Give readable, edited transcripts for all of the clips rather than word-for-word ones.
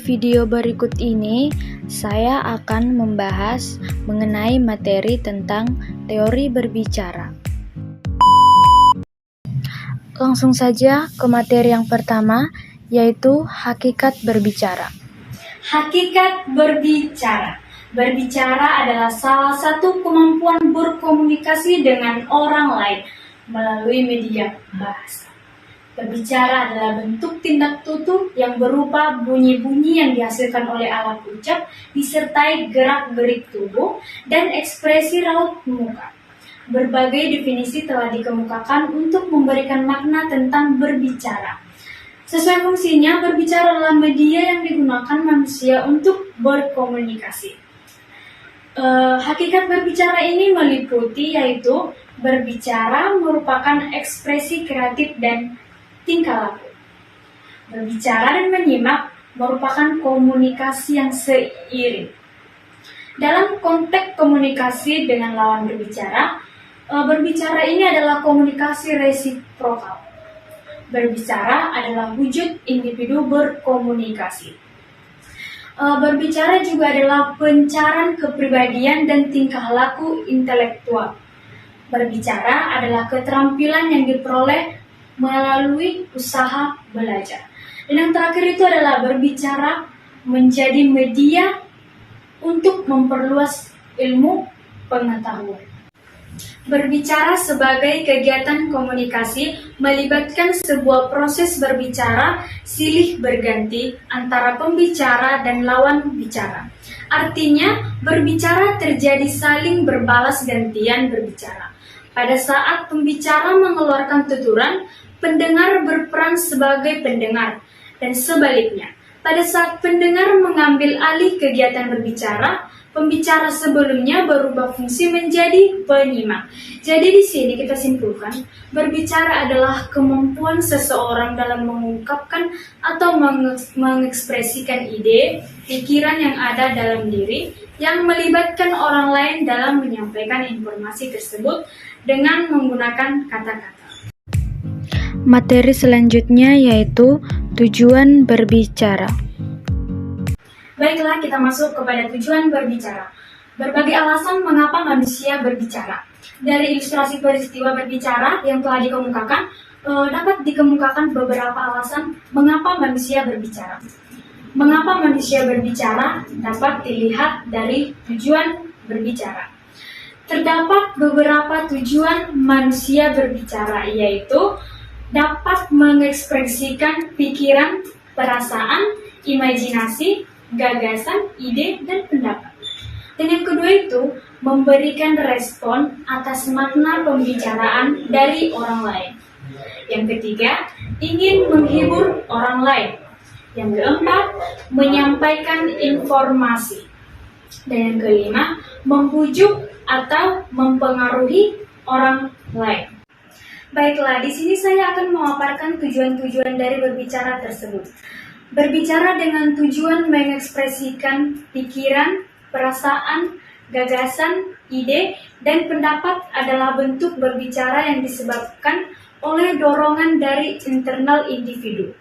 video berikut ini, saya akan membahas mengenai materi tentang teori berbicara. Langsung saja ke materi yang pertama, yaitu hakikat berbicara. Hakikat berbicara. Berbicara adalah salah satu kemampuan berkomunikasi dengan orang lain melalui media bahasa. Berbicara adalah bentuk tindak tutur yang berupa bunyi-bunyi yang dihasilkan oleh alat ucap disertai gerak-gerik tubuh dan ekspresi raut muka. Berbagai definisi telah dikemukakan untuk memberikan makna tentang berbicara. Sesuai fungsinya, berbicara adalah media yang digunakan manusia untuk berkomunikasi. Hakikat berbicara ini meliputi yaitu berbicara merupakan ekspresi kreatif dan tingkah laku. Berbicara dan menyimak merupakan komunikasi yang seiring. Dalam konteks komunikasi dengan lawan berbicara, berbicara ini adalah komunikasi resiprokal. Berbicara adalah wujud individu berkomunikasi. Berbicara juga adalah pencarian kepribadian dan tingkah laku intelektual. Berbicara adalah keterampilan yang diperoleh melalui usaha belajar. Dan yang terakhir itu adalah berbicara menjadi media untuk memperluas ilmu pengetahuan. Berbicara sebagai kegiatan komunikasi melibatkan sebuah proses berbicara silih berganti antara pembicara dan lawan bicara. Artinya, berbicara terjadi saling berbalas gantian berbicara. Pada saat pembicara mengeluarkan tuturan, pendengar berperan sebagai pendengar, dan sebaliknya. Pada saat pendengar mengambil alih kegiatan berbicara, pembicara sebelumnya berubah fungsi menjadi penyimak. Jadi di sini kita simpulkan, berbicara adalah kemampuan seseorang dalam mengungkapkan atau mengekspresikan ide, pikiran yang ada dalam diri, yang melibatkan orang lain dalam menyampaikan informasi tersebut dengan menggunakan kata-kata. Materi selanjutnya yaitu tujuan berbicara. Baiklah, kita masuk kepada tujuan berbicara. Berbagai alasan mengapa manusia berbicara. Dari ilustrasi peristiwa berbicara yang telah dikemukakan, dapat dikemukakan beberapa alasan mengapa manusia berbicara. Mengapa manusia berbicara dapat dilihat dari tujuan berbicara. Terdapat beberapa tujuan manusia berbicara, yaitu dapat mengekspresikan pikiran, perasaan, imajinasi, gagasan, ide, dan pendapat. Dan yang kedua itu, memberikan respon atas makna pembicaraan dari orang lain. Yang ketiga, ingin menghibur orang lain. Yang keempat, menyampaikan informasi. Dan yang kelima, membujuk atau mempengaruhi orang lain. Baiklah, di sini saya akan memaparkan tujuan-tujuan dari berbicara tersebut. Berbicara dengan tujuan mengekspresikan pikiran, perasaan, gagasan, ide, dan pendapat adalah bentuk berbicara yang disebabkan oleh dorongan dari internal individu.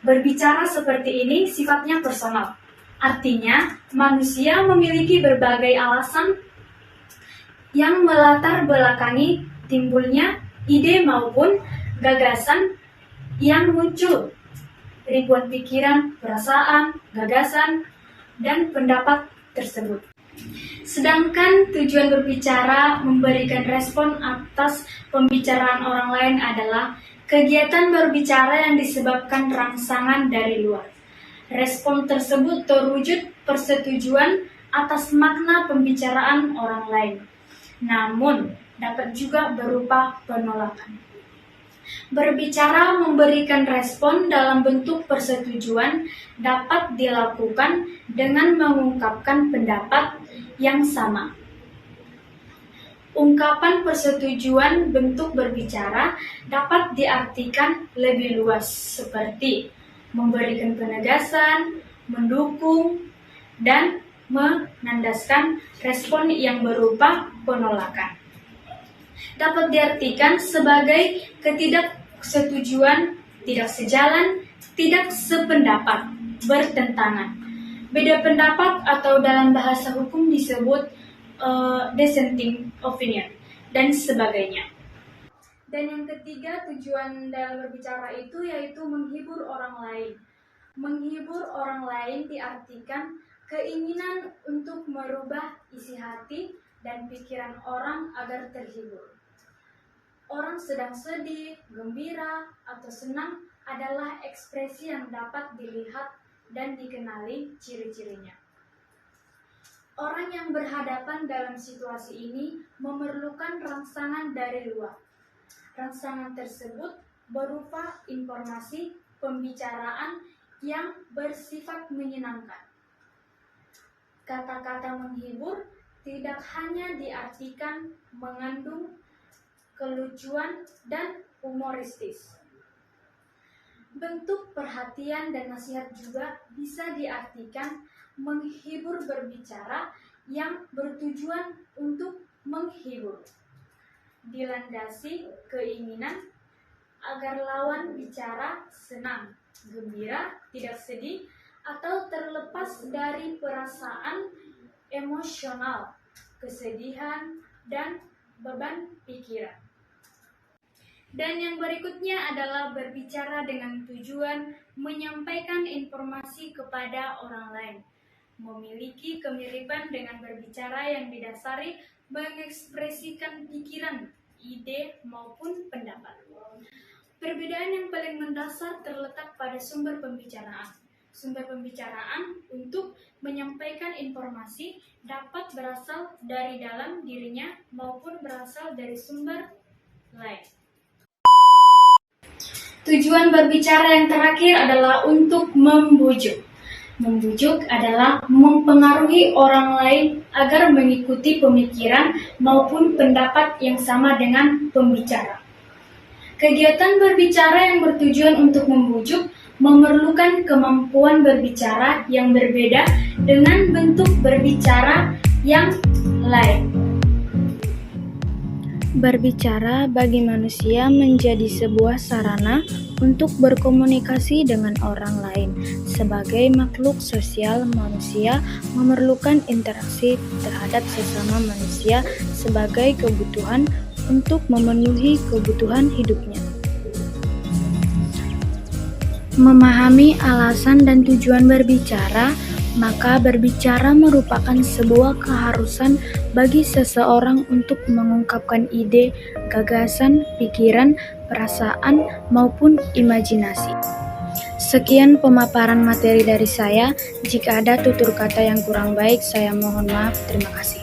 Berbicara seperti ini sifatnya personal. Artinya, manusia memiliki berbagai alasan yang melatar belakangi timbulnya ide maupun gagasan yang muncul. Ribuan pikiran, perasaan, gagasan, dan pendapat tersebut. Sedangkan tujuan berbicara memberikan respon atas pembicaraan orang lain adalah kegiatan berbicara yang disebabkan rangsangan dari luar. Respon tersebut terwujud persetujuan atas makna pembicaraan orang lain. Namun, dapat juga berupa penolakan. Berbicara memberikan respon dalam bentuk persetujuan dapat dilakukan dengan mengungkapkan pendapat yang sama. Ungkapan persetujuan bentuk berbicara dapat diartikan lebih luas seperti memberikan penegasan, mendukung, dan menandaskan respon yang berupa penolakan. Dapat diartikan sebagai ketidaksetujuan, tidak sejalan, tidak sependapat, bertentangan. Beda pendapat atau dalam bahasa hukum disebut dissenting opinion dan sebagainya. Dan yang ketiga, tujuan dalam berbicara itu yaitu menghibur orang lain. Menghibur orang lain diartikan keinginan untuk merubah isi hati dan pikiran orang agar terhibur. Orang sedang sedih, gembira, atau senang adalah ekspresi yang dapat dilihat dan dikenali ciri-cirinya. Orang yang berhadapan dalam situasi ini memerlukan rangsangan dari luar. Rangsangan tersebut berupa informasi pembicaraan yang bersifat menyenangkan. Kata-kata menghibur tidak hanya diartikan mengandung kelucuan dan humoristis. Bentuk perhatian dan nasihat juga bisa diartikan menghibur berbicara yang bertujuan untuk menghibur. Dilandasi keinginan agar lawan bicara senang, gembira, tidak sedih, atau terlepas dari perasaan emosional, kesedihan, dan beban pikiran. Dan yang berikutnya adalah berbicara dengan tujuan menyampaikan informasi kepada orang lain. Memiliki kemiripan dengan berbicara yang didasari mengekspresikan pikiran, ide, maupun pendapat. Perbedaan yang paling mendasar terletak pada sumber pembicaraan. Sumber pembicaraan untuk menyampaikan informasi dapat berasal dari dalam dirinya maupun berasal dari sumber lain. Tujuan berbicara yang terakhir adalah untuk membujuk. Membujuk adalah mempengaruhi orang lain agar mengikuti pemikiran maupun pendapat yang sama dengan pembicara. Kegiatan berbicara yang bertujuan untuk membujuk memerlukan kemampuan berbicara yang berbeda dengan bentuk berbicara yang lain. Berbicara bagi manusia menjadi sebuah sarana untuk berkomunikasi dengan orang lain. Sebagai makhluk sosial, manusia memerlukan interaksi terhadap sesama manusia sebagai kebutuhan untuk memenuhi kebutuhan hidupnya. Memahami alasan dan tujuan berbicara, maka berbicara merupakan sebuah keharusan bagi seseorang untuk mengungkapkan ide, gagasan, pikiran, perasaan, maupun imajinasi. Sekian pemaparan materi dari saya. Jika ada tutur kata yang kurang baik, saya mohon maaf. Terima kasih.